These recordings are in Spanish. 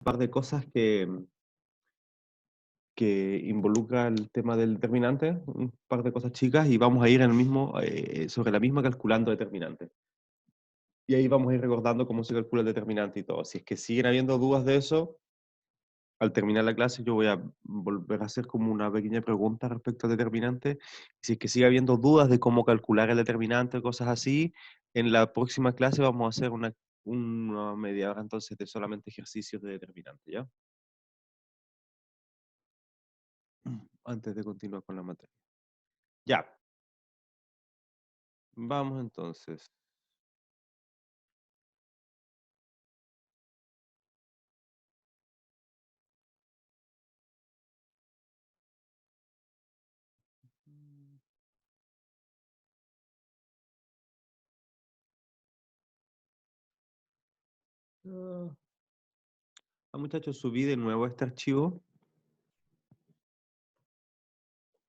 Par de cosas que involucra el tema del determinante, un par de cosas chicas, y vamos a ir en el mismo, sobre la misma calculando determinante. Y ahí vamos a ir recordando cómo se calcula el determinante y todo. Si es que siguen habiendo dudas de eso, al terminar la clase yo voy a volver a hacer como una pequeña pregunta respecto al determinante. Si es que sigue habiendo dudas de cómo calcular el determinante o cosas así, en la próxima clase vamos a hacer una media hora entonces de solamente ejercicios de determinante, ¿ya? Antes de continuar con la materia. Ya, vamos entonces. Ah, muchachos, subí de nuevo este archivo.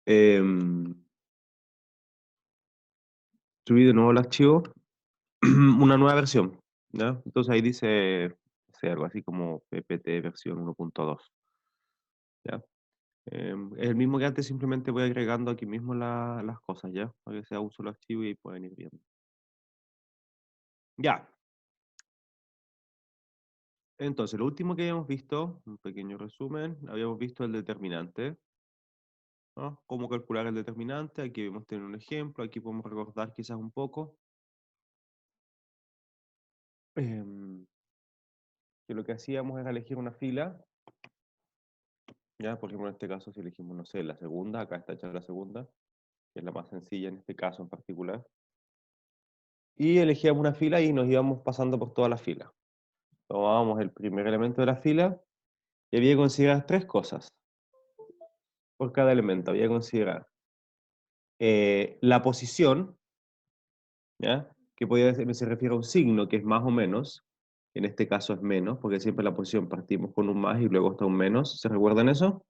Em, Subí de nuevo el archivo, una nueva versión, ¿ya? Entonces ahí dice, no sé, algo así como PPT versión 1.2, ¿ya? Es el mismo que antes, simplemente voy agregando aquí mismo las cosas, ¿ya? Para que sea un solo archivo y ahí pueden ir viendo. Ya, entonces lo último que habíamos visto, un pequeño resumen, habíamos visto el determinante, ¿no? Cómo calcular el determinante, aquí vemos tener un ejemplo, aquí podemos recordar quizás un poco. em, que lo que hacíamos era elegir una fila, ¿ya? Por ejemplo, en este caso si elegimos, no sé, la segunda, acá está hecha la segunda, que es la más sencilla en este caso en particular, y elegíamos una fila y nos íbamos pasando por toda la fila. Tomábamos el primer elemento de la fila y había que considerar tres cosas por cada elemento. Había que considerar la posición, ¿ya? Que se refiere a un signo que es más o menos, en este caso es menos, porque siempre la posición partimos con un más y luego está un menos. ¿Se recuerdan eso?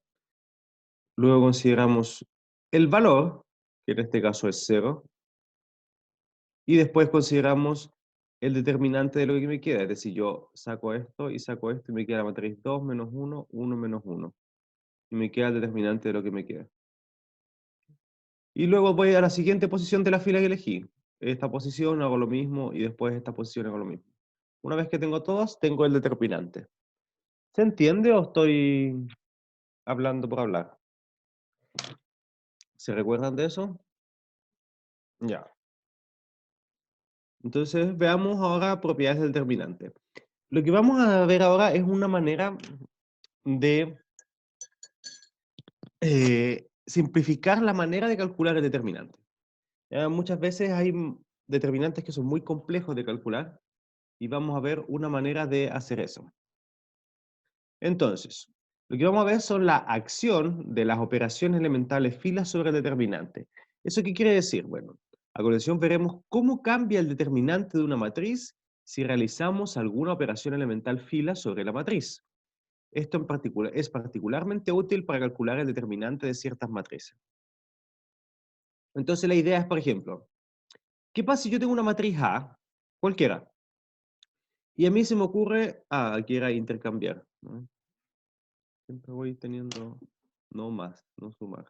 Luego consideramos el valor, que en este caso es 0, y después consideramos el determinante de lo que me queda. Es decir, yo saco esto y me queda la matriz 2 menos 1, 1 menos 1. Y me queda el determinante de lo que me queda. Y luego voy a la siguiente posición de la fila que elegí. Esta posición hago lo mismo y después esta posición hago lo mismo. Una vez que tengo todas, tengo el determinante. ¿Se entiende o estoy hablando por hablar? ¿Se recuerdan de eso? Ya. Entonces veamos ahora propiedades del determinante. Lo que vamos a ver ahora es una manera de simplificar la manera de calcular el determinante. Muchas veces hay determinantes que son muy complejos de calcular y vamos a ver una manera de hacer eso. Entonces, lo que vamos a ver son la acción de las operaciones elementales fila sobre el determinante. ¿Eso qué quiere decir? Bueno, a continuación veremos cómo cambia el determinante de una matriz si realizamos alguna operación elemental fila sobre la matriz. Esto en particular es particularmente útil para calcular el determinante de ciertas matrices. Entonces la idea es, por ejemplo, ¿qué pasa si yo tengo una matriz A, cualquiera, y a mí se me ocurre, aquí era intercambiar, ¿no? Siempre voy teniendo, no más, no sumar.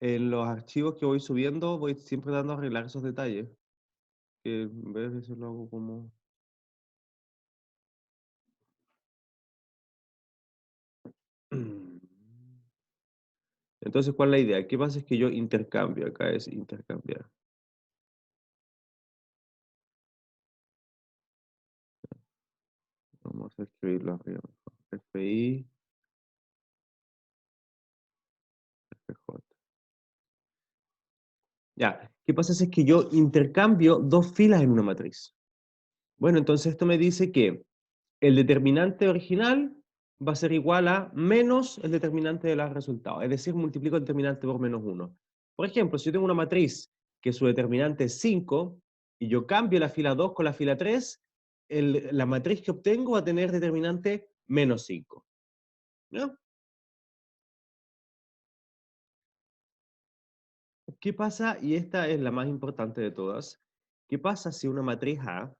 En los archivos que voy subiendo, voy siempre dando a arreglar esos detalles, que en vez de eso lo hago como... Entonces, ¿cuál es la idea? ¿Qué pasa es que yo intercambio? Acá es intercambiar. Vamos a escribirlo arriba. FI, FJ. Ya, ¿qué pasa si es que yo intercambio dos filas en una matriz? Bueno, entonces esto me dice que el determinante original va a ser igual a menos el determinante de los resultados. Es decir, multiplico el determinante por menos 1. Por ejemplo, si yo tengo una matriz que su determinante es 5 y yo cambio la fila 2 con la fila 3, la matriz que obtengo va a tener determinante menos 5. ¿No? ¿Qué pasa? Y esta es la más importante de todas. ¿Qué pasa si una matriz A,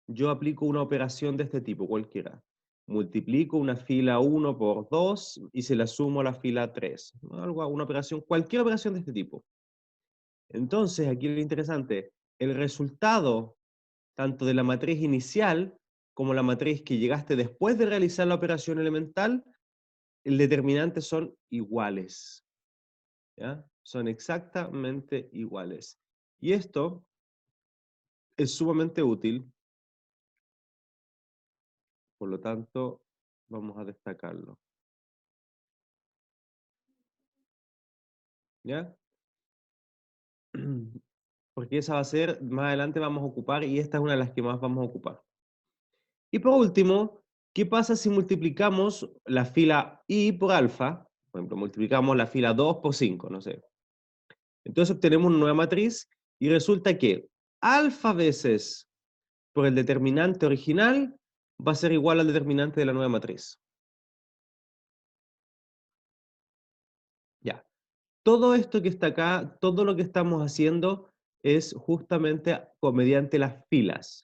yo aplico una operación de este tipo, cualquiera? Multiplico una fila 1 por 2 y se la sumo a la fila 3. Algo, una operación, cualquier operación de este tipo. Entonces, aquí lo interesante, el resultado tanto de la matriz inicial como la matriz que llegaste después de realizar la operación elemental, el determinante son iguales. ¿Ya? Son exactamente iguales. Y esto es sumamente útil, por lo tanto, vamos a destacarlo. ¿Ya? Porque esa va a ser, más adelante vamos a ocupar, y esta es una de las que más vamos a ocupar. Y por último, ¿qué pasa si multiplicamos la fila i por alfa? Por ejemplo, multiplicamos la fila 2 por 5, no sé. Entonces obtenemos una nueva matriz y resulta que alfa veces por el determinante original va a ser igual al determinante de la nueva matriz. Ya. Todo esto que está acá, todo lo que estamos haciendo es justamente mediante las filas.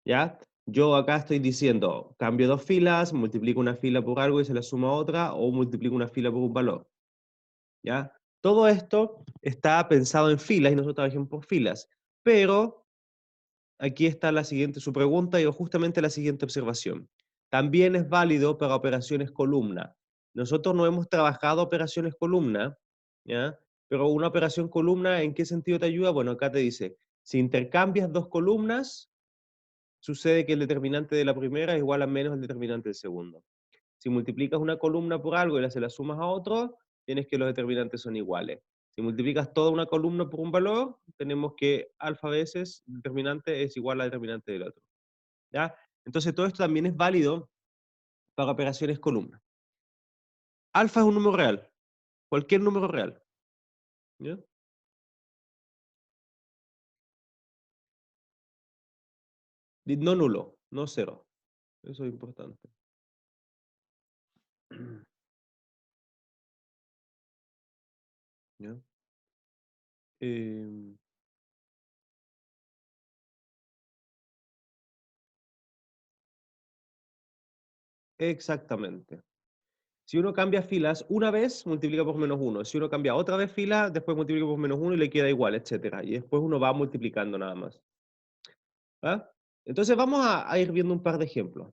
¿Ya? Yo acá estoy diciendo, cambio dos filas, multiplico una fila por algo y se la sumo a otra, o multiplico una fila por un valor. ¿Ya? Todo esto está pensado en filas y nosotros trabajamos por filas. Pero aquí está la siguiente, su pregunta y justamente la siguiente observación. También es válido para operaciones columna. Nosotros no hemos trabajado operaciones columna, ¿ya? Pero una operación columna, ¿en qué sentido te ayuda? Bueno, acá te dice, si intercambias dos columnas, sucede que el determinante de la primera es igual a menos el determinante del segundo. Si multiplicas una columna por algo y se la sumas a otro, tienes que los determinantes son iguales. Si multiplicas toda una columna por un valor, tenemos que alfa veces el determinante es igual al determinante del otro. ¿Ya? Entonces todo esto también es válido para operaciones columna. Alfa es un número real, cualquier número real. ¿Ya? No nulo, no cero. Eso es importante. ¿Ya? Eh, exactamente. Si uno cambia filas una vez, multiplica por menos uno. Si uno cambia otra vez fila, después multiplica por menos uno y le queda igual, etcétera. Y después uno va multiplicando nada más. ¿Ah? Entonces vamos a ir viendo un par de ejemplos.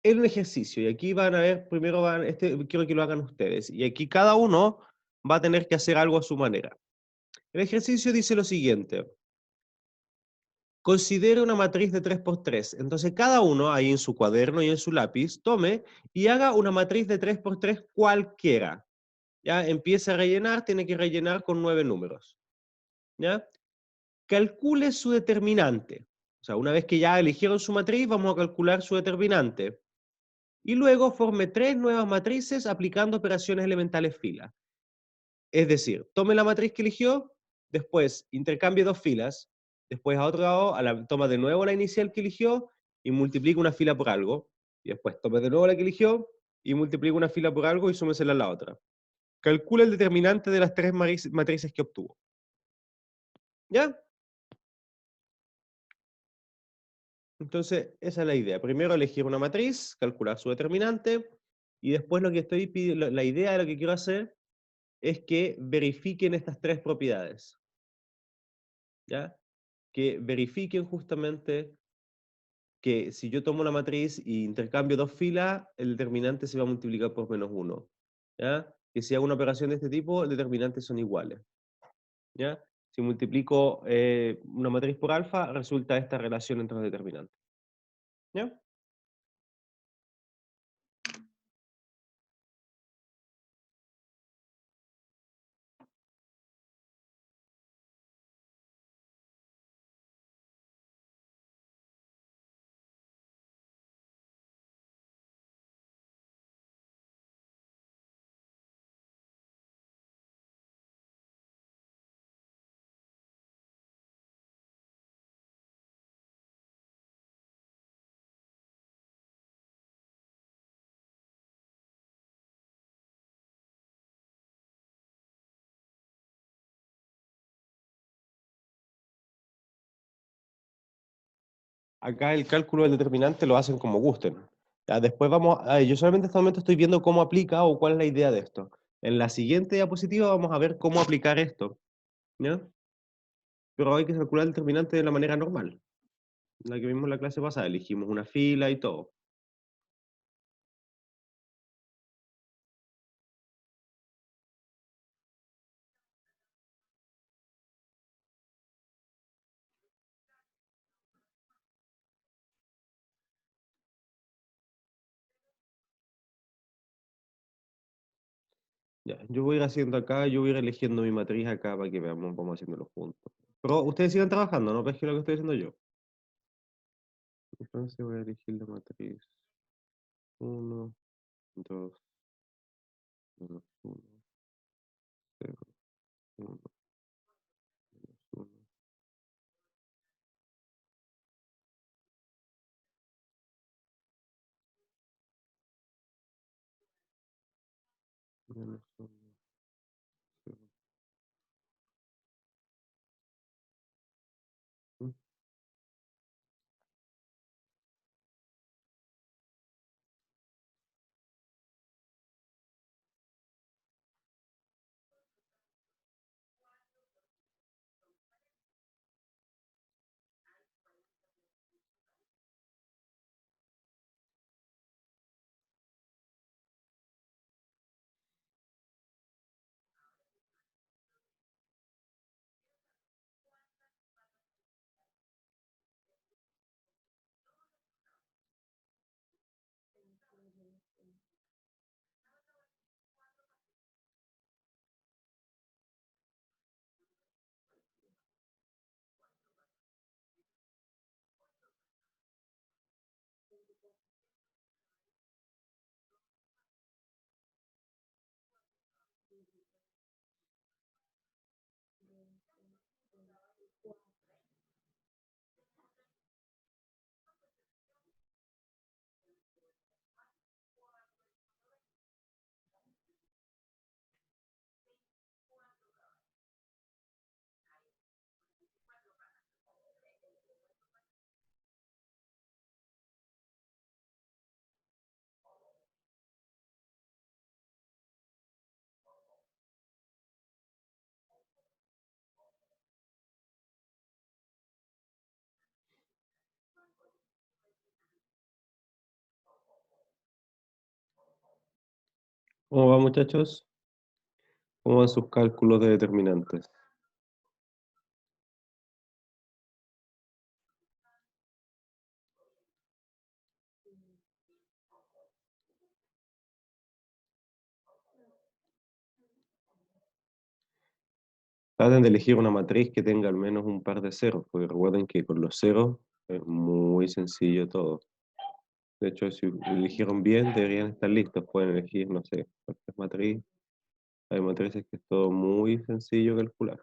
En un ejercicio, y aquí van a ver, primero quiero que lo hagan ustedes, y aquí cada uno va a tener que hacer algo a su manera. El ejercicio dice lo siguiente. Considere una matriz de 3 por 3. Entonces cada uno ahí en su cuaderno y en su lápiz tome y haga una matriz de 3 por 3 cualquiera. Ya empieza a rellenar, tiene que rellenar con 9 números. ¿Ya? Calcule su determinante. O sea, una vez que ya eligieron su matriz, vamos a calcular su determinante. Y luego forme 3 nuevas matrices aplicando operaciones elementales fila. Es decir, tome la matriz que eligió, después intercambie dos filas, después a otro lado toma de nuevo la inicial que eligió y multiplica una fila por algo, y después tome de nuevo la que eligió y multiplica una fila por algo y súmesela a la otra. Calcula el determinante de las tres matrices que obtuvo. ¿Ya? Entonces, esa es la idea. Primero elegir una matriz, calcular su determinante, y después lo que estoy pidiendo, la idea de lo que quiero hacer es que verifiquen estas tres propiedades. ¿Ya? Que verifiquen justamente que si yo tomo la matriz y intercambio dos filas, el determinante se va a multiplicar por menos uno. ¿Ya? Que si hago una operación de este tipo, el determinantes son iguales. ¿Ya? Si multiplico una matriz por alfa, resulta esta relación entre los determinantes. ¿Ya? Acá el cálculo del determinante lo hacen como gusten. Ya, después vamos, yo solamente en este momento estoy viendo cómo aplica o cuál es la idea de esto. En la siguiente diapositiva vamos a ver cómo aplicar esto, ¿ya? Pero hay que calcular el determinante de la manera normal, la que vimos en la clase pasada, elegimos una fila y todo. Ya, yo voy a ir haciendo acá, yo voy a ir eligiendo mi matriz acá para que veamos, vamos haciéndolo juntos. Pero ustedes sigan trabajando, ¿no? ¿Ves que lo que estoy haciendo yo? Entonces voy a elegir la matriz 1, 2, 1, 1, 0, 1, 1, menos 1, 0, ¿Cómo va, muchachos? ¿Cómo van sus cálculos de determinantes? Traten de elegir una matriz que tenga al menos un par de ceros, porque recuerden que con los ceros es muy sencillo todo. De hecho, si eligieron bien, deberían estar listos. Pueden elegir, no sé, cualquier matriz. Hay matrices que es todo muy sencillo calcular.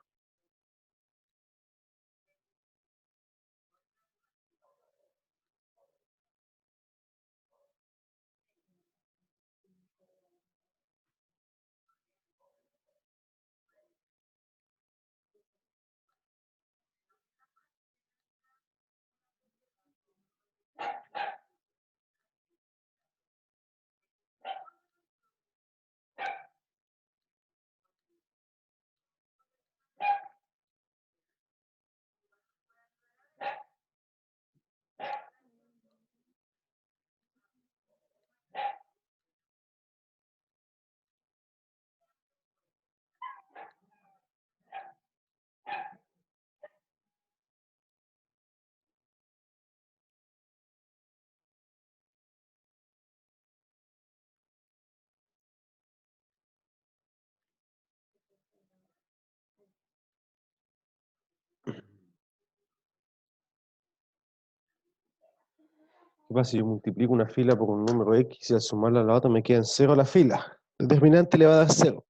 ¿Qué pasa si yo multiplico una fila por un número X y al sumarla a la otra me queda en cero la fila? El determinante le va a dar cero.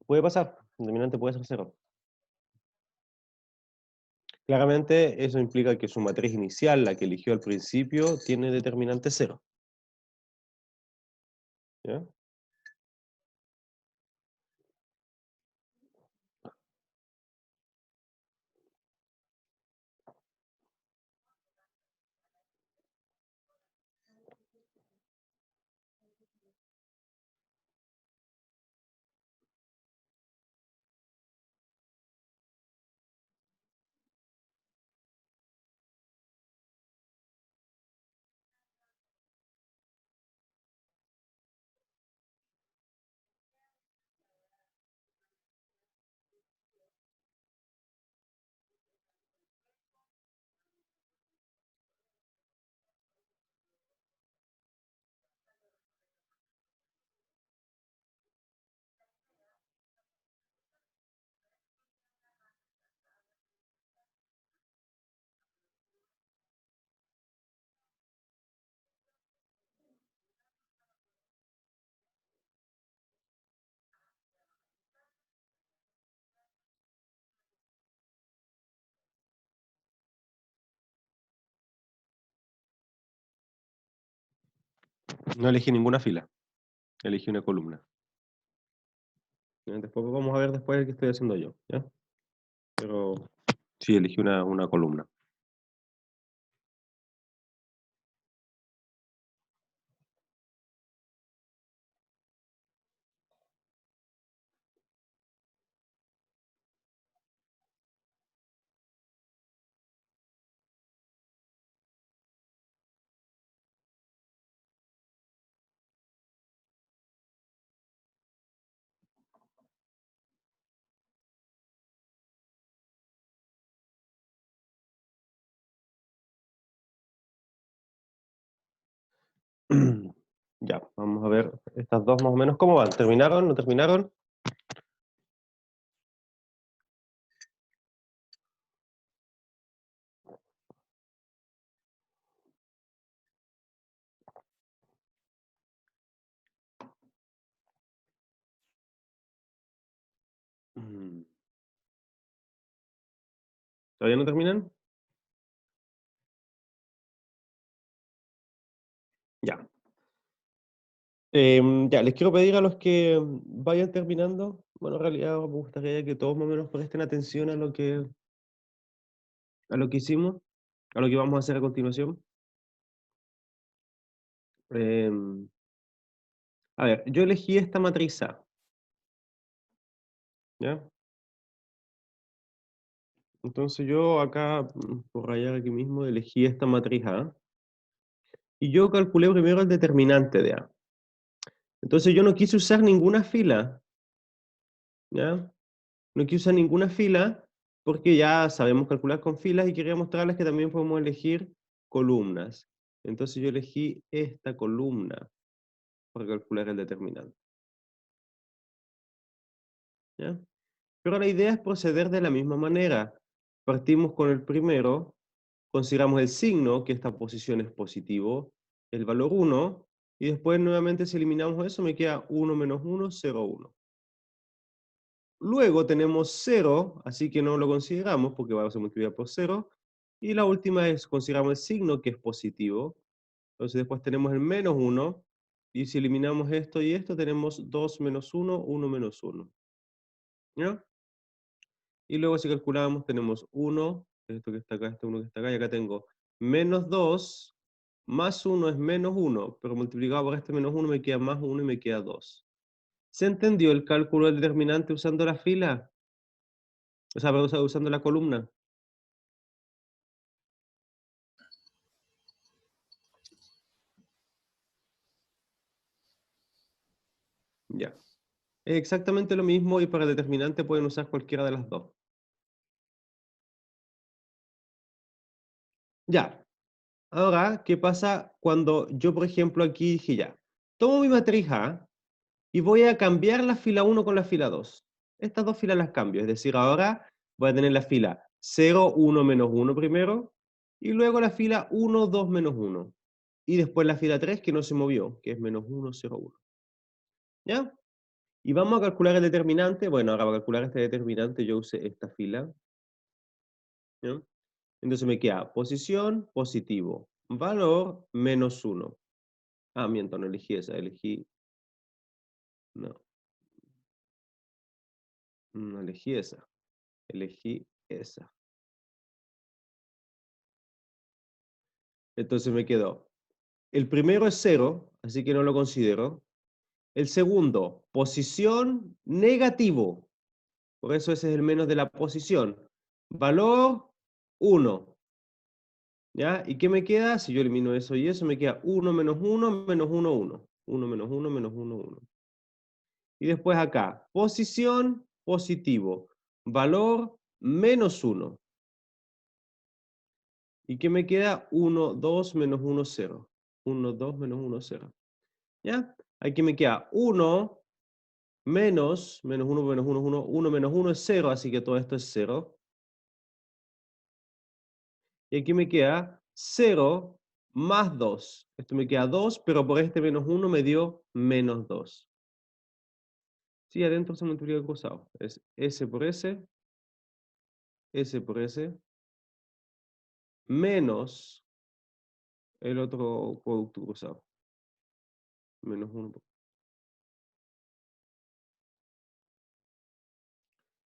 Puede pasar, el determinante puede ser cero. Claramente eso implica que su matriz inicial, la que eligió al principio, tiene determinante cero. ¿Ya? No elegí ninguna fila, elegí una columna. Después vamos a ver después el que estoy haciendo yo, ¿ya? Pero sí, elegí una columna. Ya, vamos a ver estas dos más o menos cómo van. ¿Terminaron? ¿No terminaron? Mm, ¿Todavía no terminan? Ya. Ya, les quiero pedir a los que vayan terminando, bueno, en realidad me gustaría que todos más o menos presten atención a lo que hicimos, a lo que vamos a hacer a continuación. Em, a ver, yo elegí esta matriz A, ¿ya? Entonces yo acá, por rayar aquí mismo, elegí esta matriz A, y yo calculé primero el determinante de A. Entonces yo no quise usar ninguna fila, ¿ya? No quise usar ninguna fila porque ya sabemos calcular con filas y quería mostrarles que también podemos elegir columnas. Entonces yo elegí esta columna para calcular el determinante, ¿ya? Pero la idea es proceder de la misma manera. Partimos con el primero, consideramos el signo, que esta posición es positivo, el valor 1, y después nuevamente si eliminamos eso me queda 1 menos 1, 0, 1. Luego tenemos 0, así que no lo consideramos porque vamos a multiplicar por 0. Y la última es, consideramos el signo que es positivo. Entonces después tenemos el menos 1. Y si eliminamos esto y esto, tenemos 2 menos 1, 1 menos 1. ¿Ya? Y luego si calculamos, tenemos 1, esto que está acá, este 1 que está acá, y acá tengo menos 2, más 1 es menos 1, pero multiplicado por este menos 1 me queda más 1 y me queda 2. ¿Se entendió el cálculo del determinante usando la fila? O sea, perdón, usando la columna. Ya. Es exactamente lo mismo y para determinante pueden usar cualquiera de las dos. Ya. Ahora, ¿qué pasa cuando yo, por ejemplo, aquí dije ya, tomo mi matriz A y voy a cambiar la fila 1 con la fila 2? Estas dos filas las cambio, es decir, ahora voy a tener la fila 0, 1, menos 1 primero, y luego la fila 1, 2, menos 1. Y después la fila 3 que no se movió, que es menos 1, 0, 1. ¿Ya? Y vamos a calcular el determinante. Bueno, ahora para calcular este determinante yo usé esta fila. ¿Ya? Entonces me queda posición, positivo. Valor, menos 1. Ah, miento, no elegí esa, elegí... No, no elegí esa. Elegí esa. Entonces me quedó. El primero es 0, así que no lo considero. El segundo, posición, negativo. Por eso ese es el menos de la posición. Valor, 1. ¿Ya? ¿Y qué me queda? Si yo elimino eso y eso, me queda 1 menos 1, menos 1, 1. 1 menos 1, menos 1, 1. Y después acá, posición, positivo. Valor, menos 1. ¿Y qué me queda? 1, 2, menos 1, 0. 1, 2, menos 1, 0. ¿Ya? Aquí me queda 1 menos 1, menos 1, 1. 1 menos 1 es 0, así que todo esto es 0. Y aquí me queda 0 más 2. Esto me queda 2, pero por este menos 1 me dio menos 2. Sí, adentro se multiplica cruzado. Es S por S por S, menos el otro producto cruzado. menos 1.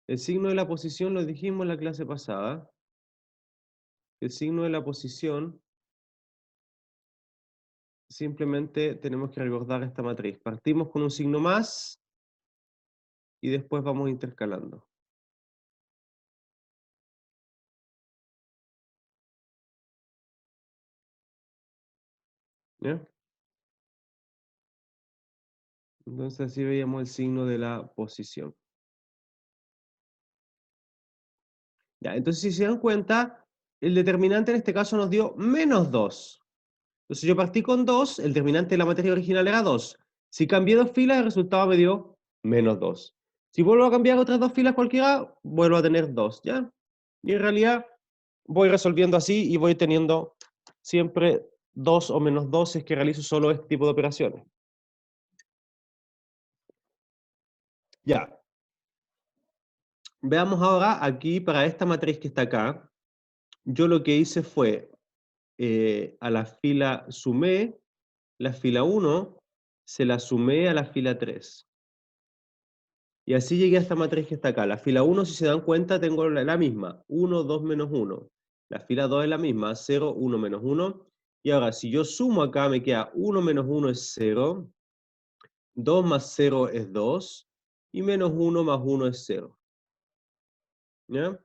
El signo de la posición lo dijimos en la clase pasada. El signo de la posición, simplemente tenemos que recordar esta matriz. Partimos con un signo más y después vamos intercalando. ¿Ya? Entonces así veíamos el signo de la posición. Ya, entonces si se dan cuenta, el determinante en este caso nos dio menos 2. Entonces yo partí con 2, el determinante de la materia original era 2. Si cambié 2 filas, el resultado me dio menos 2. Si vuelvo a cambiar otras 2 filas cualquiera, vuelvo a tener 2, ¿ya? Y en realidad voy resolviendo así y voy teniendo siempre 2 o menos 2 si es que realizo solo este tipo de operaciones. Ya. Veamos ahora aquí para esta matriz que está acá, yo lo que hice fue a la fila sumé la fila 1, se la sumé a la fila 3. Y así llegué a esta matriz que está acá. La fila 1, si se dan cuenta, tengo la misma, 1, 2, menos 1. La fila 2 es la misma, 0, 1, menos 1. Y ahora, si yo sumo acá, me queda 1 menos 1 es 0, 2 más 0 es 2, y menos 1 más 1 es 0. ¿Ya?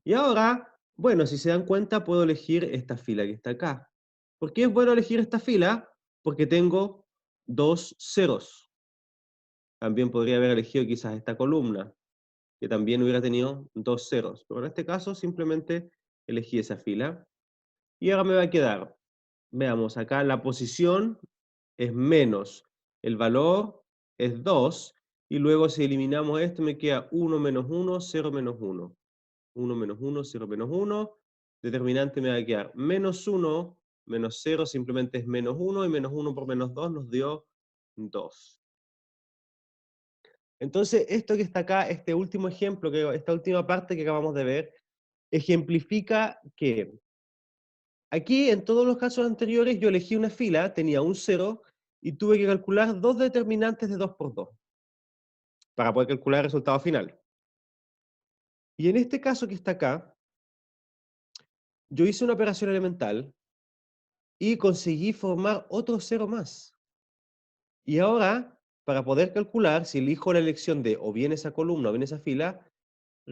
Y ahora, bueno, si se dan cuenta, puedo elegir esta fila que está acá. ¿Por qué es bueno elegir esta fila? Porque tengo dos ceros. También podría haber elegido quizás esta columna, que también hubiera tenido dos ceros. Pero en este caso simplemente elegí esa fila. Y ahora me va a quedar, veamos, acá la posición es menos, el valor es 2, y luego si eliminamos esto me queda 1 menos 1, 0 menos 1. 1 menos 1, 0 menos 1. Determinante me va a quedar menos 1, menos 0 simplemente es menos 1, y menos 1 por menos 2 nos dio 2. Entonces, esto que está acá, este último ejemplo, esta última parte que acabamos de ver, ejemplifica que aquí, en todos los casos anteriores, yo elegí una fila, tenía un 0, y tuve que calcular dos determinantes de 2 por 2, para poder calcular el resultado final. Y en este caso que está acá, yo hice una operación elemental, y conseguí formar otro 0 más. Y ahora, para poder calcular, si elijo la elección de o bien esa columna o bien esa fila,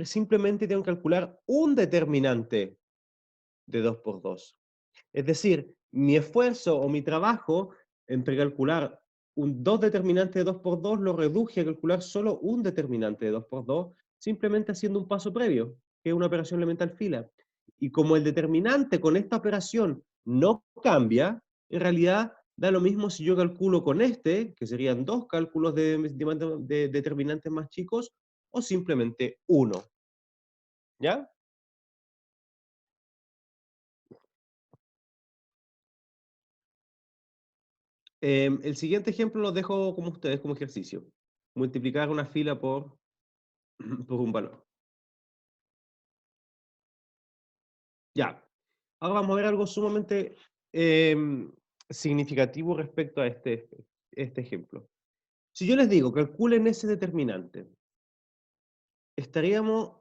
simplemente tengo que calcular un determinante de 2 por 2. Es decir, mi esfuerzo o mi trabajo entre calcular dos determinantes de 2 por 2 lo reduje a calcular solo un determinante de 2 por 2, simplemente haciendo un paso previo, que es una operación elemental fila. Y como el determinante con esta operación no cambia, en realidad da lo mismo si yo calculo con este, que serían dos cálculos de determinantes más chicos, o simplemente uno. ¿Ya? El siguiente ejemplo lo dejo como ustedes, como ejercicio. Multiplicar una fila por, por un valor. Ya. Ahora vamos a ver algo sumamente significativo respecto a este ejemplo. Si yo les digo, calculen ese determinante, estaríamos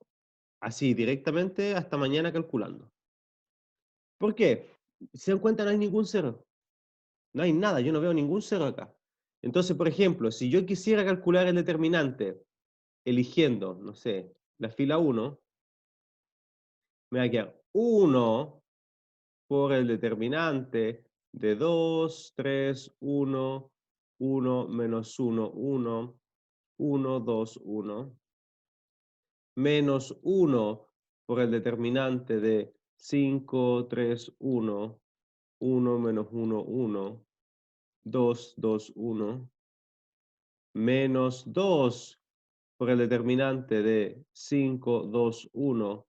así, directamente hasta mañana calculando. ¿Por qué? Si se dan cuenta, no hay ningún cero. No hay nada, yo no veo ningún cero acá. Entonces, por ejemplo, si yo quisiera calcular el determinante eligiendo, no sé, la fila 1, me va a quedar 1 por el determinante de 2, 3, 1, 1, menos 1, 1, 1, 2, 1, menos 1 por el determinante de 5, 3, 1, 1, menos 1, 1, 2, 2, 1, menos 2 por el determinante de 5, 2, 1,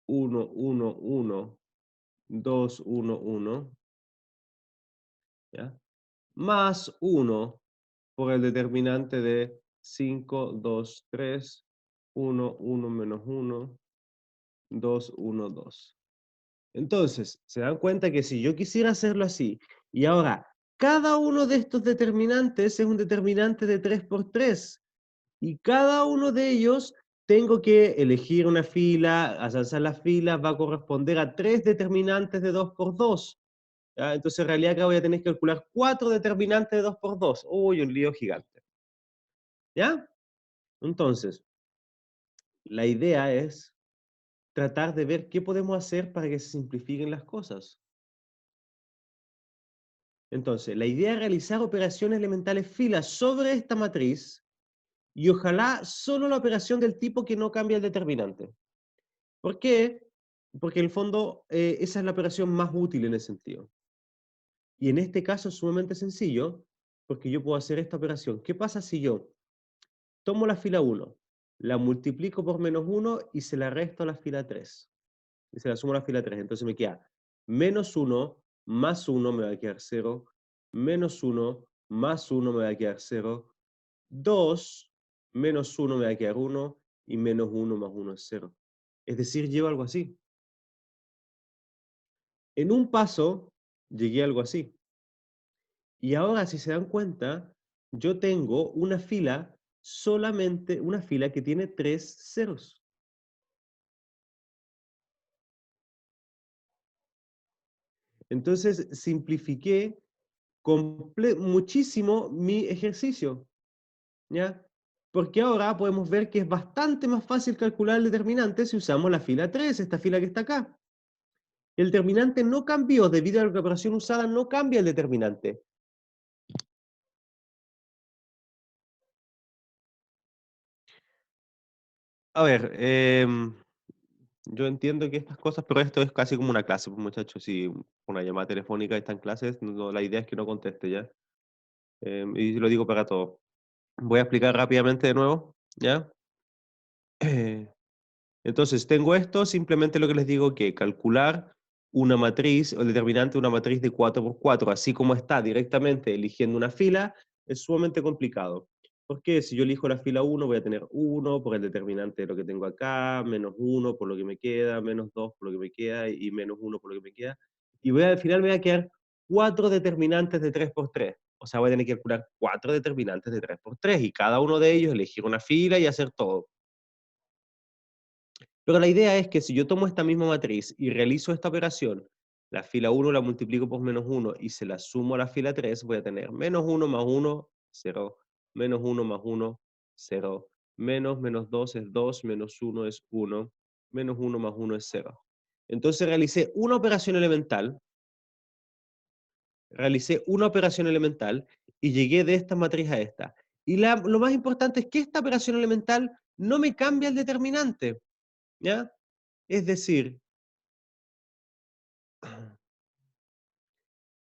1, 1, 1, 2, 1, 1, ¿ya? Más 1 por el determinante de 5, 2, 3, 1, 1 menos 1, 2, 1, 2. Entonces, se dan cuenta que si yo quisiera hacerlo así, y ahora Cada uno de estos determinantes es un determinante de 3 por 3. Y cada uno de ellos tengo que elegir una fila, alzar las filas, va a corresponder a 3 determinantes de 2 por 2. ¿Ya? Entonces en realidad acá voy a tener que calcular 4 determinantes de 2 por 2. Uy, un lío gigante. ¿Ya? Entonces, la idea es tratar de ver qué podemos hacer para que se simplifiquen las cosas. Entonces, la idea es realizar operaciones elementales filas sobre esta matriz y ojalá solo la operación del tipo que no cambia el determinante. ¿Por qué? Porque en el fondo esa es la operación más útil en ese sentido. Y en este caso es sumamente sencillo porque yo puedo hacer esta operación. ¿Qué pasa si yo tomo la fila 1, la multiplico por menos 1 y se la resto a la fila 3? Y se la sumo a la fila 3. Entonces me queda menos 1 más 1 me va a quedar 0, menos 1 más 1 me va a quedar 0, 2 menos 1 me va a quedar 1 y menos 1 más 1 es 0. Es decir, llevo algo así. En un paso llegué a algo así. Y ahora, si se dan cuenta, yo tengo una fila, solamente una fila que tiene 3 ceros. Entonces, simplifiqué muchísimo mi ejercicio, ¿ya? Porque ahora podemos ver que es bastante más fácil calcular el determinante si usamos la fila 3, esta fila que está acá. El determinante no cambió debido a la operación usada, no cambia el determinante. A ver, yo entiendo que estas cosas, pero esto es casi como una clase, pues muchachos, si una llamada telefónica está en clases, la idea es que no conteste ya. Y lo digo para todos. Voy a explicar rápidamente de nuevo, ¿ya? Entonces, tengo esto, simplemente lo que les digo que calcular una matriz, o el determinante de una matriz de 4 por 4, así como está directamente eligiendo una fila, es sumamente complicado. Porque si yo elijo la fila 1, voy a tener 1 por el determinante de lo que tengo acá, menos 1 por lo que me queda, menos 2 por lo que me queda, y menos 1 por lo que me queda. Y al final me va a quedar 4 determinantes de 3 por 3. O sea, voy a tener que calcular 4 determinantes de 3 por 3, y cada uno de ellos elegir una fila y hacer todo. Pero la idea es que si yo tomo esta misma matriz y realizo esta operación, la fila 1 la multiplico por menos 1 y se la sumo a la fila 3, voy a tener menos 1 más 1, 0, menos 1 más 1, 0, menos 2 es 2, menos 1 es 1, menos 1 más 1 es 0. Entonces realicé una operación elemental y llegué de esta matriz a esta. Y lo más importante es que esta operación elemental no me cambia el determinante, ¿ya? Es decir,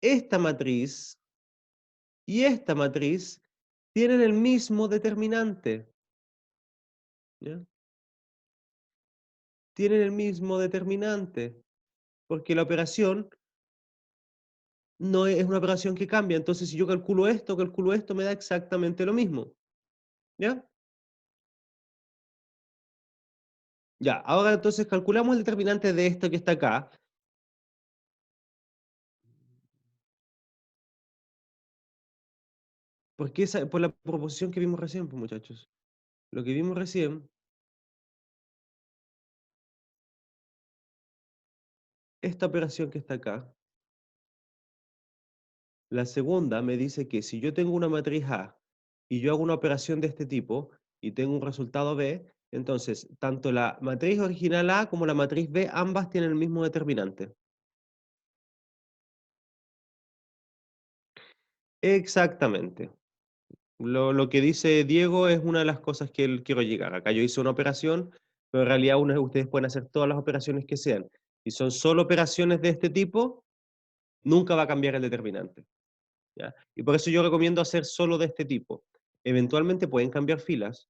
esta matriz y esta matriz tienen el mismo determinante, ¿ya? Tienen el mismo determinante, porque la operación no es una operación que cambia. Entonces, si yo calculo esto, me da exactamente lo mismo, ¿ya? Ya, ahora entonces calculamos el determinante de esto que está acá. Porque por la proposición que vimos recién, pues, muchachos. Lo que vimos recién, esta operación que está acá, la segunda me dice que si yo tengo una matriz A y yo hago una operación de este tipo y tengo un resultado B, entonces tanto la matriz original A como la matriz B, ambas tienen el mismo determinante. Exactamente. Lo que dice Diego es una de las cosas que él quiero llegar. Acá yo hice una operación, pero en realidad ustedes pueden hacer todas las operaciones que sean. Si son solo operaciones de este tipo, nunca va a cambiar el determinante. ¿Ya? Y por eso yo recomiendo hacer solo de este tipo. Eventualmente pueden cambiar filas.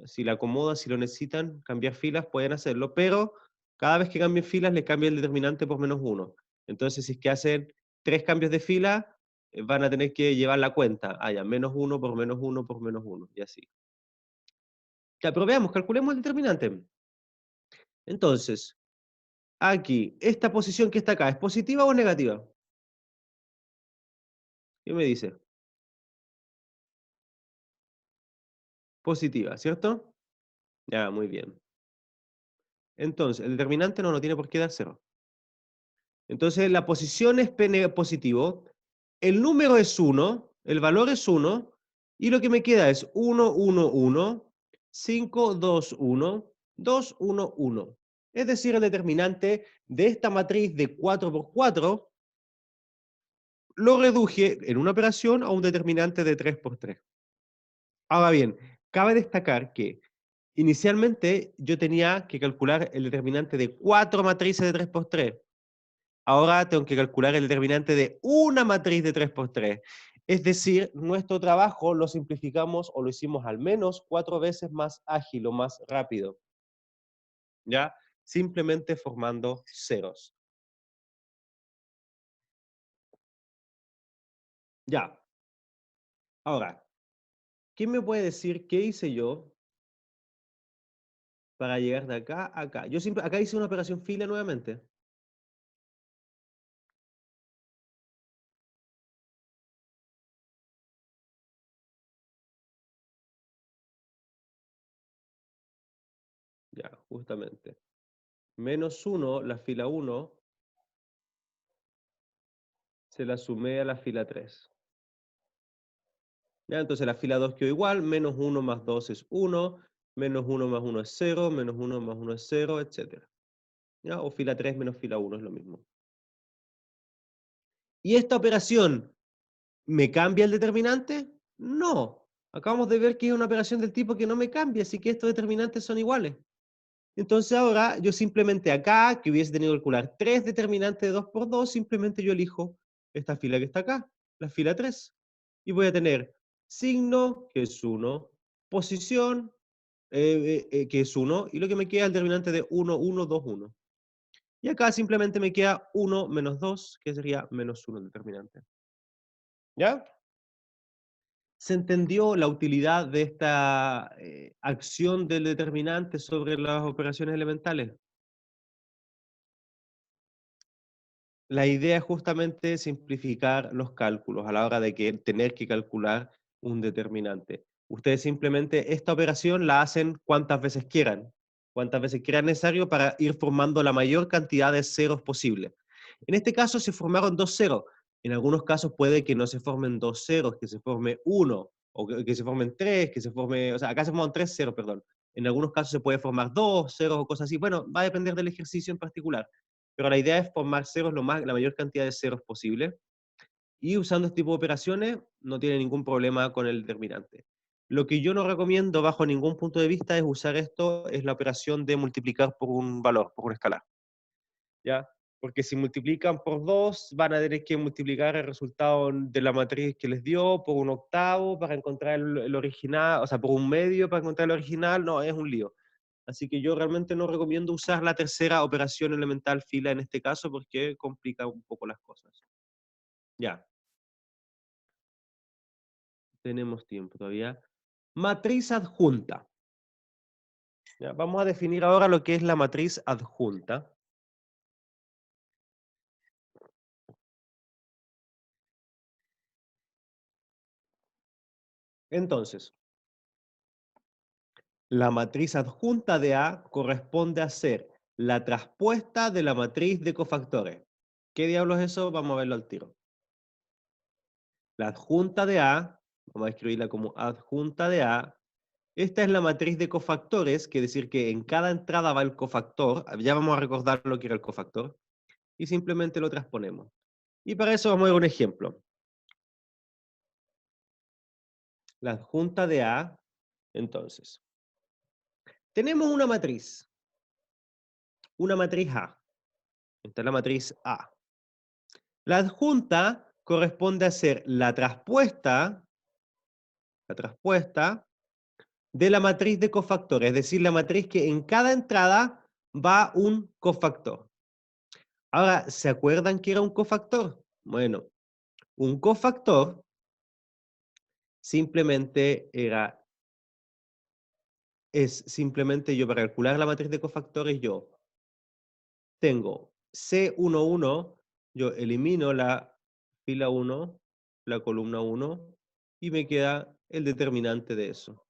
Si la acomodan, si lo necesitan, cambiar filas, pueden hacerlo, pero cada vez que cambien filas, le cambia el determinante por menos 1. Entonces, si es que hacen 3 cambios de fila, van a tener que llevar la cuenta. Ah, ya, menos 1 por menos 1 por menos 1, y así. Ya, pero veamos, calculemos el determinante. Entonces, aquí, esta posición que está acá, ¿es positiva o negativa? ¿Qué me dice? Positiva, ¿cierto? Ya, muy bien. Entonces, el determinante no tiene por qué dar cero. Entonces, la posición es p positivo, el número es 1, el valor es 1, y lo que me queda es 1, 1, 1, 5, 2, 1, 2, 1, 1. Es decir, el determinante de esta matriz de 4 por 4 lo reduje en una operación a un determinante de 3 por 3. Ahora bien, cabe destacar que inicialmente yo tenía que calcular el determinante de 4 matrices de 3 por 3. Ahora tengo que calcular el determinante de una matriz de 3 por 3. Es decir, nuestro trabajo lo simplificamos o lo hicimos al menos 4 veces más ágil o más rápido. ¿Ya? Simplemente formando ceros. Ya. Ahora, ¿quién me puede decir qué hice yo para llegar de acá a acá? Yo siempre, acá hice una operación fila nuevamente. Ya, justamente. Menos 1, la fila 1, se la sumé a la fila 3. ¿Ya? Entonces la fila 2 quedó igual, menos 1 más 2 es 1, menos 1 más 1 es 0, menos 1 más 1 es 0, etc. ¿Ya? O fila 3 menos fila 1 es lo mismo. ¿Y esta operación me cambia el determinante? No. Acabamos de ver que es una operación del tipo que no me cambia, así que estos determinantes son iguales. Entonces ahora yo simplemente acá, que hubiese tenido que calcular 3 determinantes de 2 por 2, simplemente yo elijo esta fila que está acá, la fila 3. Y voy a tener signo, que es 1, posición, que es 1, y lo que me queda es el determinante de 1, 1, 2, 1. Y acá simplemente me queda 1 menos 2, que sería menos 1 el determinante. ¿Ya? ¿Se entendió la utilidad de esta acción del determinante sobre las operaciones elementales? La idea es justamente simplificar los cálculos a la hora de que tener que calcular un determinante. Ustedes simplemente esta operación la hacen cuantas veces quieran necesario para ir formando la mayor cantidad de ceros posible. En este caso se formaron dos ceros. En algunos casos puede que no se formen dos ceros, que se forme uno, o que se formen tres, que se forme, o sea, acá se forman tres ceros, perdón. En algunos casos se puede formar dos ceros o cosas así. Bueno, va a depender del ejercicio en particular, pero la idea es formar ceros la mayor cantidad de ceros posible, y usando este tipo de operaciones no tiene ningún problema con el determinante. Lo que yo no recomiendo bajo ningún punto de vista es usar esto, es la operación de multiplicar por un valor, por una escala, ¿ya? Porque si multiplican por 2, van a tener que multiplicar el resultado de la matriz que les dio por un octavo para encontrar el original, o sea, por un medio para encontrar el original, no, es un lío. Así que yo realmente no recomiendo usar la tercera operación elemental fila en este caso porque complica un poco las cosas. Ya, tenemos tiempo todavía. Matriz adjunta. Ya, vamos a definir ahora lo que es la matriz adjunta. Entonces, la matriz adjunta de A corresponde a ser la traspuesta de la matriz de cofactores. ¿Qué diablos es eso? Vamos a verlo al tiro. La adjunta de A, vamos a escribirla como adjunta de A. Esta es la matriz de cofactores, que decir que en cada entrada va el cofactor. Ya vamos a recordar lo que era el cofactor. Y simplemente lo transponemos. Y para eso vamos a ver un ejemplo. La adjunta de A, entonces. Tenemos una matriz A. Esta es la matriz A. La adjunta corresponde a ser la traspuesta de la matriz de cofactores, es decir, la matriz que en cada entrada va un cofactor. Ahora, ¿se acuerdan que era un cofactor? Bueno, un cofactor simplemente es simplemente yo para calcular la matriz de cofactores, yo tengo C11, yo elimino la fila 1, la columna 1, y me queda el determinante de eso.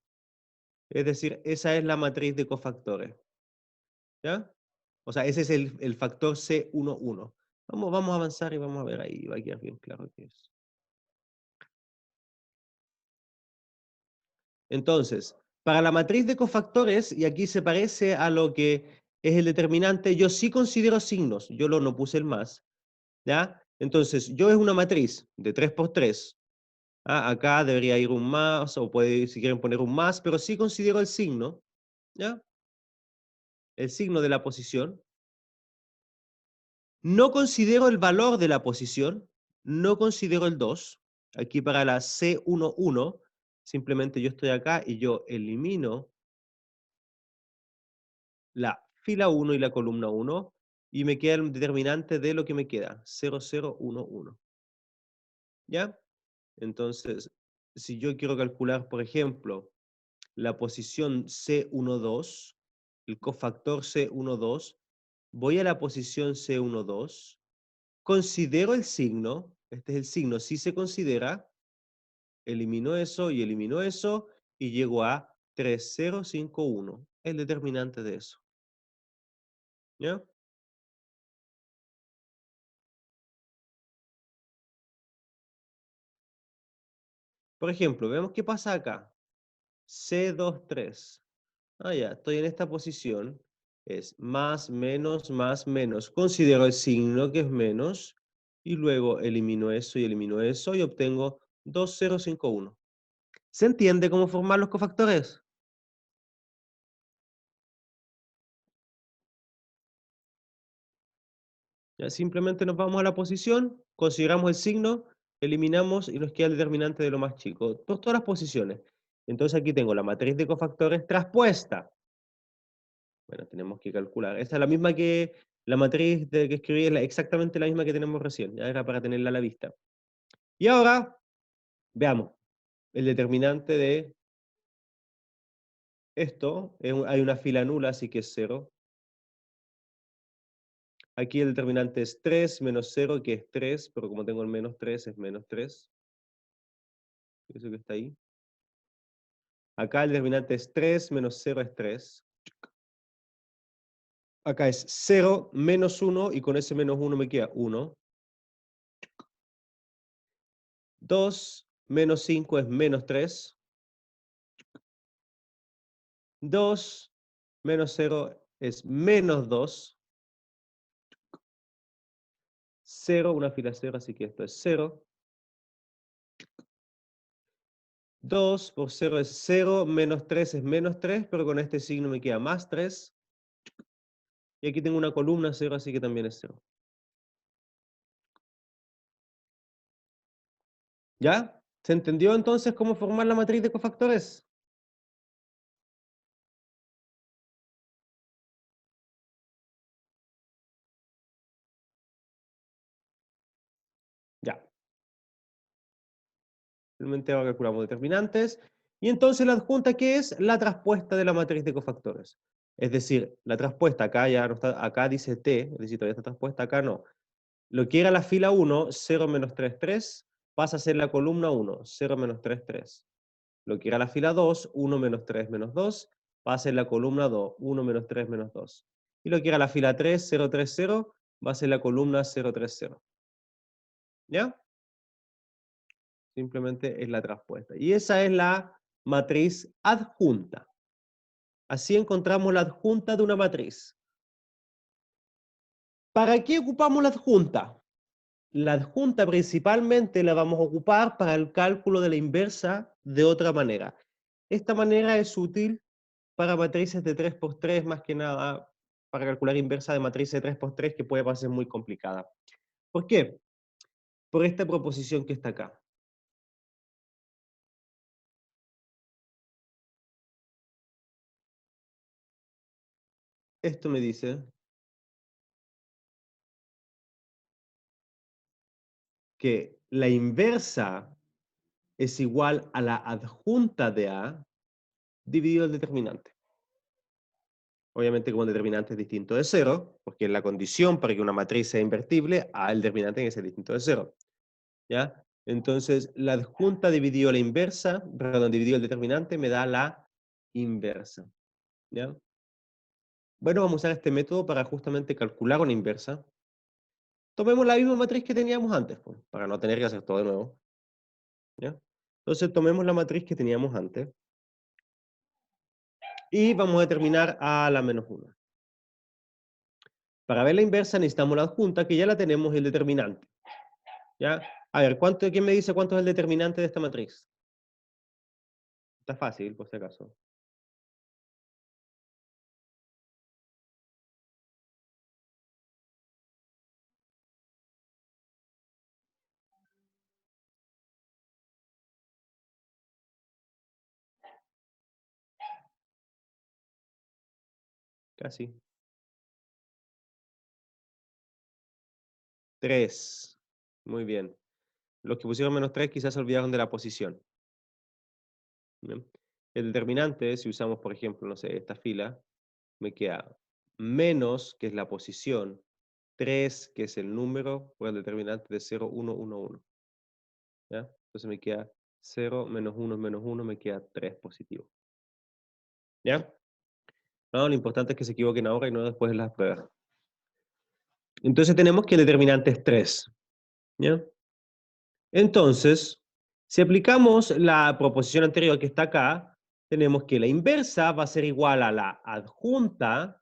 Es decir, esa es la matriz de cofactores. ¿Ya? O sea, ese es el factor C11. Vamos a avanzar y vamos a ver ahí, va a quedar bien claro qué es. Entonces, para la matriz de cofactores, y aquí se parece a lo que es el determinante, yo sí considero signos, yo no puse el más, ¿ya? Entonces, yo es una matriz de 3 por 3. Acá debería ir un más, o puede, si quieren poner un más, pero sí considero el signo, ¿ya? El signo de la posición. No considero el valor de la posición, no considero el 2. Aquí para la C11, simplemente yo estoy acá y yo elimino la fila 1 y la columna 1 y me queda el determinante de lo que me queda, 0011. ¿Ya? Entonces, si yo quiero calcular, por ejemplo, la posición C12, el cofactor C12, voy a la posición C12, considero el signo, este es el signo, si se considera, elimino eso y llego a 3051, el determinante de eso. ¿Ya? Por ejemplo, vemos qué pasa acá. C23. Ya, estoy en esta posición. Es más, menos. Considero el signo que es menos y luego elimino eso y obtengo 2051. ¿Se entiende cómo formar los cofactores? Ya, simplemente nos vamos a la posición, consideramos el signo, eliminamos y nos queda el determinante de lo más chico. Todas las posiciones. Entonces aquí tengo la matriz de cofactores traspuesta. Bueno, tenemos que calcular. Esta es la misma que la matriz que escribí, es exactamente la misma que tenemos recién. Ya era para tenerla a la vista. Y ahora, veamos, el determinante de esto. Hay una fila nula, así que es 0. Aquí el determinante es 3 menos 0, que es 3, pero como tengo el menos 3, es menos 3. Eso que está ahí. Acá el determinante es 3 menos 0 es 3. Acá es 0 menos 1 y con ese menos 1 me queda 1. 2 menos 5 es menos 3. 2 menos 0 es menos 2. 0, una fila 0, así que esto es 0. 2 por 0 es 0, menos 3 es menos 3, pero con este signo me queda más 3. Y aquí tengo una columna 0, así que también es 0. ¿Ya? ¿Se entendió entonces cómo formar la matriz de cofactores? Ya. Simplemente ahora calculamos determinantes. Y entonces la adjunta, ¿qué es? La traspuesta de la matriz de cofactores. Es decir, la traspuesta acá ya no está, acá dice T, es decir, todavía está traspuesta, acá no. Lo que era la fila 1, 0 menos 3, 3, pasa a ser la columna 1, 0 menos 3, 3. Lo que era la fila 2, 1 menos 3 menos 2, va a ser la columna 2, 1 menos 3 menos 2. Y lo que era la fila 3, 0, 3, 0, va a ser la columna 0, 3, 0. ¿Ya? Simplemente es la traspuesta. Y esa es la matriz adjunta. Así encontramos la adjunta de una matriz. ¿Para qué ocupamos la adjunta? La adjunta principalmente la vamos a ocupar para el cálculo de la inversa de otra manera. Esta manera es útil para matrices de 3 por 3, más que nada para calcular inversa de matrices de 3 por 3, que puede parecer muy complicada. ¿Por qué? Por esta proposición que está acá. Esto me dice que la inversa es igual a la adjunta de A dividido el determinante. Obviamente como el determinante es distinto de 0, porque es la condición para que una matriz sea invertible, A el determinante tiene que ser distinto de 0. ¿Ya? Entonces, la adjunta dividido la inversa, perdón, dividido el determinante, me da la inversa. ¿Ya? Bueno, vamos a usar este método para justamente calcular una inversa. Tomemos la misma matriz que teníamos antes, pues, para no tener que hacer todo de nuevo. ¿Ya? Entonces, tomemos la matriz que teníamos antes. Y vamos a determinar a la menos 1. Para ver la inversa necesitamos la adjunta, que ya la tenemos, y el determinante. ¿Ya? A ver, ¿quién me dice cuánto es el determinante de esta matriz? Está fácil, por si acaso. Casi. 3. Muy bien. Los que pusieron menos 3 quizás se olvidaron de la posición. ¿Bien? El determinante, si usamos, por ejemplo, no sé, esta fila, me queda menos, que es la posición, 3, que es el número, por el determinante de 0, 1, 1, 1. ¿Ya? Entonces me queda 0 menos 1, me queda 3 positivo. ¿Ya? No, lo importante es que se equivoquen ahora y no después en las pruebas. Entonces tenemos que el determinante es 3. ¿Ya? Entonces, si aplicamos la proposición anterior que está acá, tenemos que la inversa va a ser igual a la adjunta.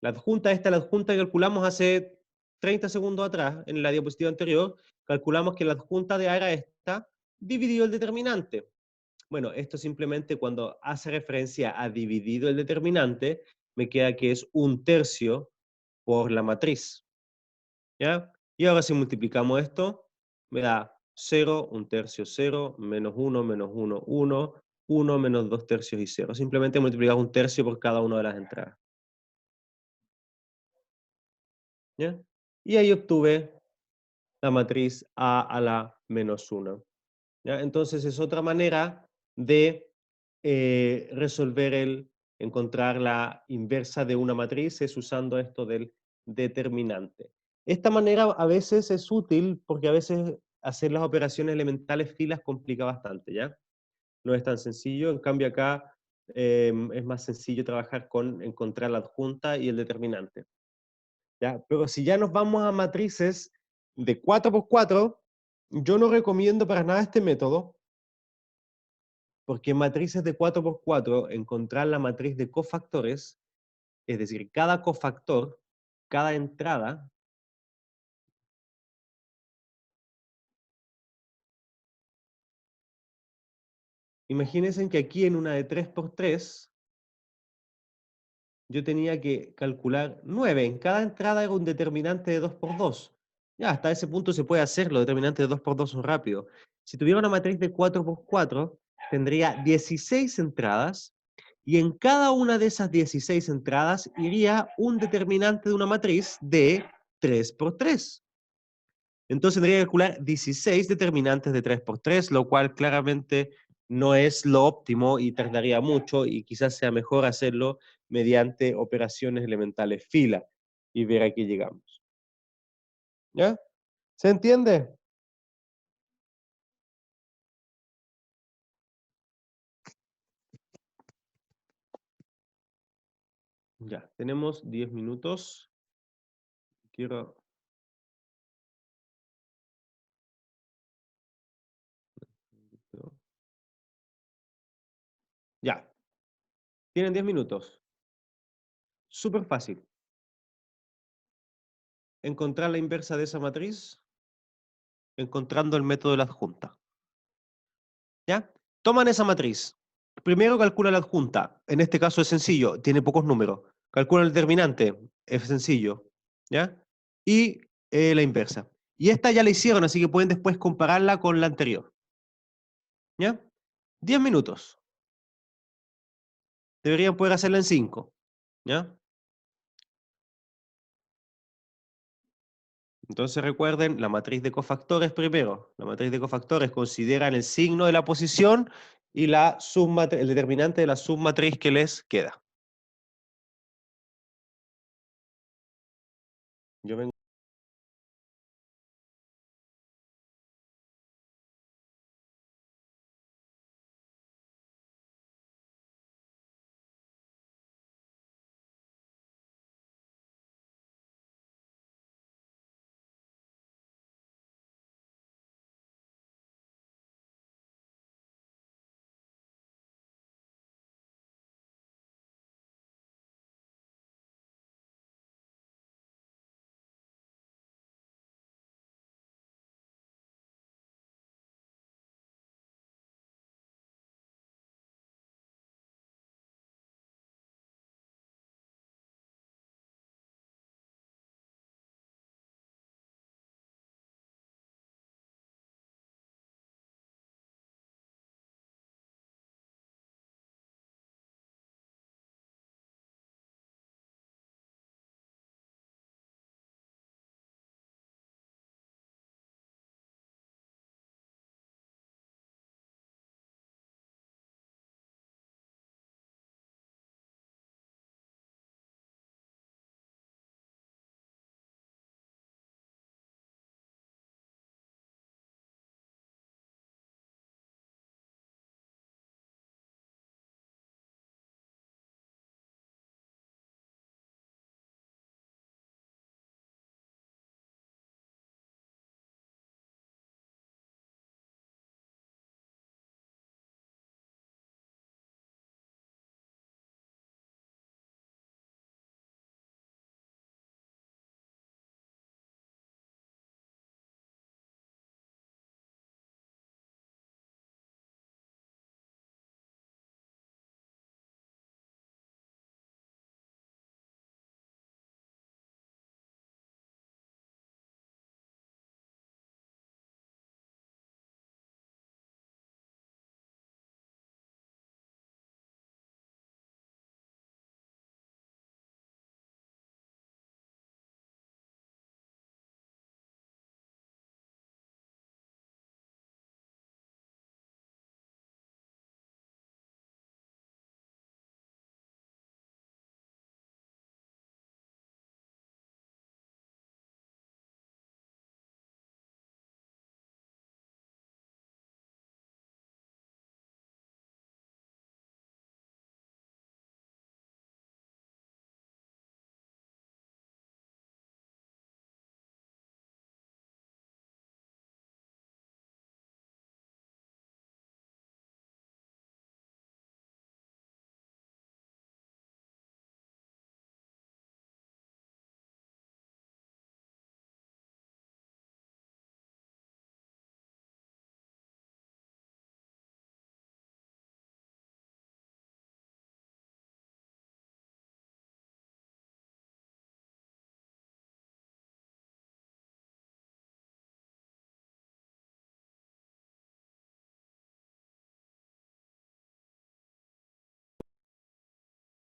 La adjunta esta, la adjunta que calculamos hace 30 segundos atrás, en la diapositiva anterior, calculamos que la adjunta de A era esta, dividido el determinante. Bueno, esto simplemente cuando hace referencia a dividido el determinante, me queda que es 1/3 por la matriz. ¿Ya? Y ahora si multiplicamos esto, me da 0, 1/3, 0, menos 1, menos 1, 1, 1 menos 2/3 y 0. Simplemente multiplicamos 1/3 por cada una de las entradas. ¿Ya? Y ahí obtuve la matriz A a la menos 1. ¿Ya? Entonces es otra manera de encontrar la inversa de una matriz, es usando esto del determinante. Esta manera a veces es útil porque a veces hacer las operaciones elementales filas complica bastante, ¿ya? No es tan sencillo, en cambio acá es más sencillo trabajar con encontrar la adjunta y el determinante. ¿Ya? Pero si ya nos vamos a matrices de 4×4, yo no recomiendo para nada este método, porque en matrices de 4×4, encontrar la matriz de cofactores, es decir, cada cofactor, cada entrada, imagínense que aquí en una de 3×3, yo tenía que calcular 9. En cada entrada era un determinante de 2×2. Ya, hasta ese punto se puede hacer, los determinantes de 2×2 son rápidos. Si tuviera una matriz de 4×4, tendría 16 entradas, y en cada una de esas 16 entradas iría un determinante de una matriz de 3×3. Entonces tendría que calcular 16 determinantes de 3×3, lo cual claramente no es lo óptimo y tardaría mucho, y quizás sea mejor hacerlo mediante operaciones elementales fila y ver a qué llegamos. ¿Ya? ¿Se entiende? Ya, tenemos 10 minutos. Quiero... Ya, tienen 10 minutos. Súper fácil. Encontrar la inversa de esa matriz encontrando el método de la adjunta. ¿Ya? Toman esa matriz. Primero calcula la adjunta. En este caso es sencillo, tiene pocos números. Calcula el determinante, es sencillo. ¿Ya? Y la inversa. Y esta ya la hicieron, así que pueden después compararla con la anterior. ¿Ya? 10 minutos. Deberían poder hacerla en 5. ¿Ya? Entonces recuerden, la matriz de cofactores primero. La matriz de cofactores consideran el signo de la posición y el determinante de la submatriz que les queda. Yo vengo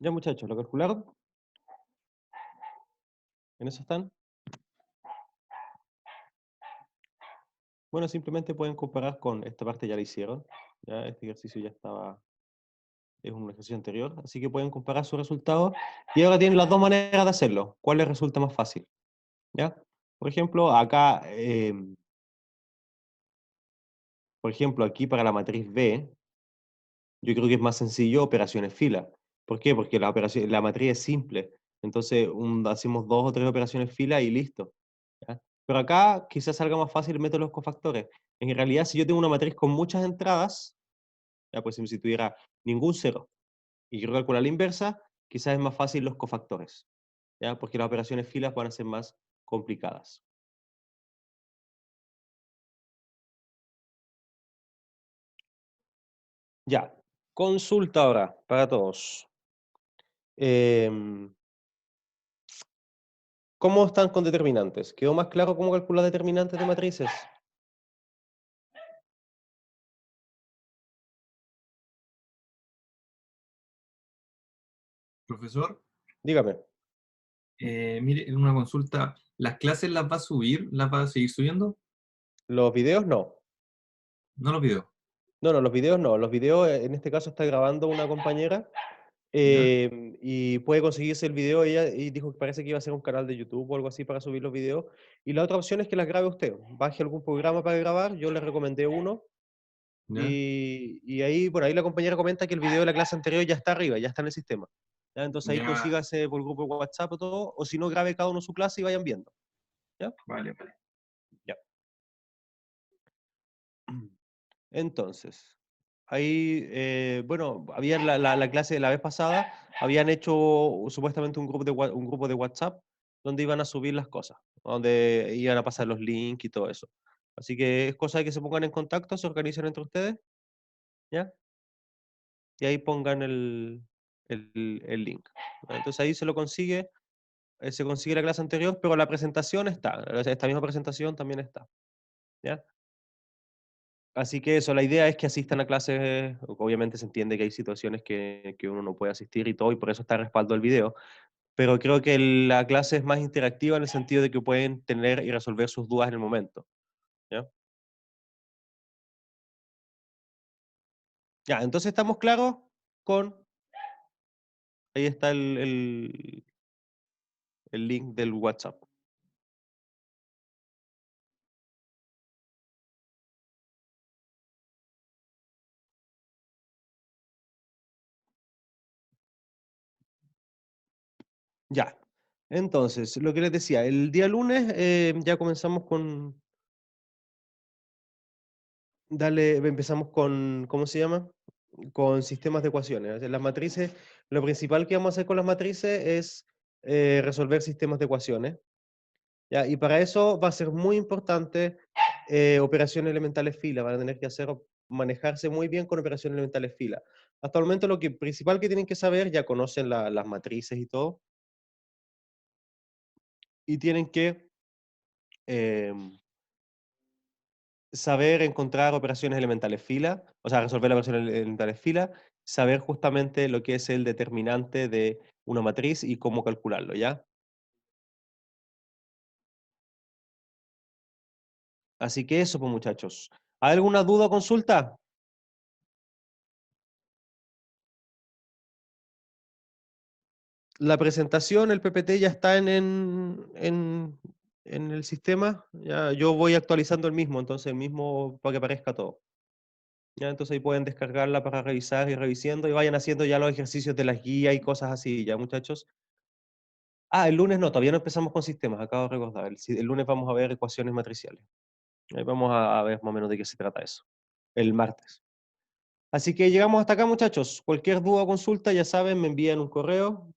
Ya muchachos, ¿lo calcularon? ¿En eso están? Bueno, simplemente pueden comparar con esta parte, ya la hicieron. Ya este ejercicio ya estaba, es un ejercicio anterior, así que pueden comparar sus resultados y ahora tienen las dos maneras de hacerlo. ¿Cuál les resulta más fácil? ¿Ya? Por ejemplo, acá, por ejemplo, aquí para la matriz B, yo creo que es más sencillo operaciones fila. ¿Por qué? Porque la matriz es simple. Entonces, hacemos dos o tres operaciones fila y listo. ¿Ya? Pero acá quizás salga más fácil meter los cofactores. En realidad, si yo tengo una matriz con muchas entradas, ya pues si tuviera ningún cero y quiero calcular la inversa, quizás es más fácil los cofactores. ¿Ya? Porque las operaciones filas van a ser más complicadas. Ya, consulta ahora para todos. Em, ¿Cómo están con determinantes? ¿Quedó más claro cómo calcular determinantes de matrices? Profesor, Dígame. mire, una consulta, ¿las clases las va a subir? ¿Las va a seguir subiendo? Los videos no. No los videos, No, no, los videos no. Los videos, en este caso, está grabando una compañera ¿ya? y puede conseguirse el video. Ella y dijo que parece que iba a hacer un canal de YouTube o algo así para subir los videos. Y la otra opción es que las grabe usted. Baje algún programa para grabar. Yo le recomendé uno. ¿Ya? Y ahí, por ahí la compañera comenta que el video de la clase anterior ya está arriba, ya está en el sistema. ¿Ya? Entonces ahí Ya, consígase por grupo de WhatsApp o todo, o si no, grabe cada uno su clase y vayan viendo. ¿Ya? vale, vale. Ya. Entonces, ahí, bueno, había la clase de la vez pasada, habían hecho supuestamente un grupo de WhatsApp donde iban a subir las cosas, donde iban a pasar los links y todo eso. Así que es cosa de que se pongan en contacto, se organicen entre ustedes, ¿ya? Y ahí pongan el link. Entonces ahí se consigue la clase anterior, pero la presentación está, o sea, esta misma presentación también está, ¿ya? Así que eso, la idea es que asistan a clases, obviamente se entiende que hay situaciones que uno no puede asistir y todo, y por eso está el respaldo del video, pero creo que la clase es más interactiva en el sentido de que pueden tener y resolver sus dudas en el momento, ¿ya? Ya, entonces estamos claros con, ahí está el link del WhatsApp. Ya, entonces, lo que les decía, el día lunes ya comenzamos con, empezamos con, ¿cómo se llama? Con sistemas de ecuaciones. O sea, las matrices, lo principal que vamos a hacer con las matrices es resolver sistemas de ecuaciones. ¿Ya? Y para eso va a ser muy importante operaciones elementales fila, van a tener que manejarse muy bien con operaciones elementales fila. Hasta el momento lo principal que tienen que saber, ya conocen las matrices y todo, y tienen que em, saber encontrar operaciones elementales fila, o sea, resolver las operaciones elementales fila, saber justamente lo que es el determinante de una matriz y cómo calcularlo, ¿ya? Así que eso, pues muchachos. ¿Hay alguna duda o consulta? La presentación, el PPT ya está en el sistema. Ya, yo voy actualizando el mismo, entonces el mismo para que aparezca todo. Ya, entonces ahí pueden descargarla para revisar y revisando y vayan haciendo ya los ejercicios de las guías y cosas así, ya muchachos. Ah, el lunes no, todavía no empezamos con sistemas, acabo de recordar. El lunes vamos a ver ecuaciones matriciales. Ahí vamos a ver más o menos de qué se trata eso. El martes. Así que llegamos hasta acá, muchachos. Cualquier duda o consulta, ya saben, me envían un correo